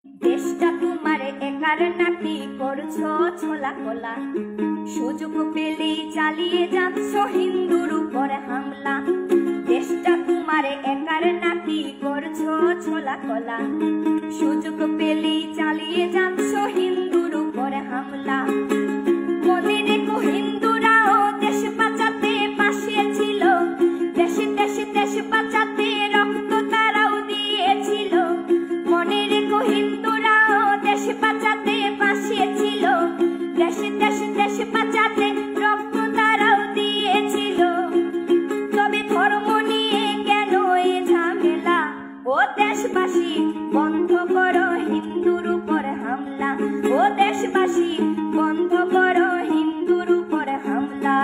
দেশটা তোমার একার নাকি করছো ছোলা কোলা, সুযোগ পেলেই চালিয়ে যাচ্ছ হিন্দুর উপর হামলা। দেশটা তোমার একার নাকি করছো ছোলা কোলা, সুযোগ পেলেই চালিয়ে যাচ্ছ হিন্দুর উপর হামলা। মনে রেখো হিন্দুরাও দেশ বাঁচাতে পাশে ছিল, দেশে দেশে দেশ বাঁচাতে রক্ত তারাও দিয়েছিল। মনে রেখো হিন্দুরাও দেশ বাঁচাতে পাশে ছিল, দেশে দেশে দেশ বাঁচাতে রক্ত তারাও দিয়েছিল। তবে ধর্ম নিয়ে কেন এ ঝামেলা? ও দেশবাসী বন্ধ করো হিন্দুর উপর হামলা, ও দেশবাসী বন্ধ করো হিন্দুর উপর হামলা।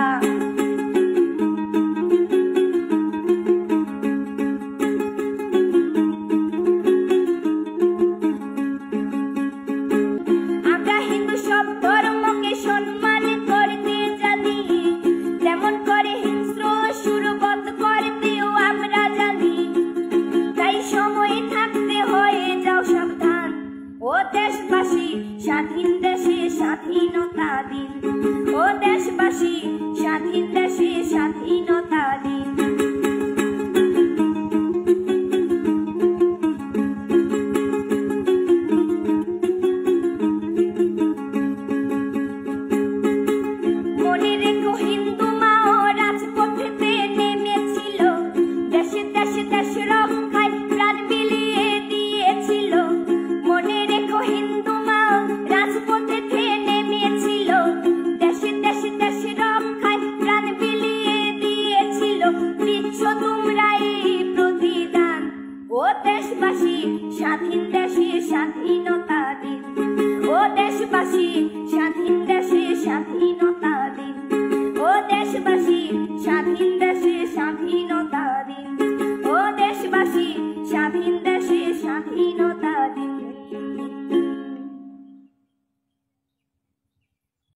আমরা হিন্দু সব ধর্মকে সম্মান করতে জানি, যেমন করে হিংস্র সুরবধ করতেও আমরা জানি। তাই সময় থাকতে হয়ে যাও সাবধান, ও দেশবাসী স্বাধীন দেশে স্বাধীনতা দিন, ও দেশবাসী স্বাধীন দেশে স্বাধীনতা দিন। মনে রেখো হিন্দু মাও রাজপথেতে নেমেছিল, দেশে দেশে দেশ রক্ষায় প্রাণ বিলিয়ে দিয়েছিল। মনে রেখো হিন্দু মাও রাজপথেতে নেমেছিল, দেশে দেশে দেশ রক্ষায় প্রাণ বিলিয়ে দিয়েছিল। দিচ্ছ তোমরা এই প্রতিদান, ও দেশবাসী স্বাধীন দেশে স্বাধীনতা দিন, ও দেশবাসী স্বাধীন দেশে স্বাধীনতা দিন, ও দেশবাসী স্বাধীন দেশে স্বাধীনতা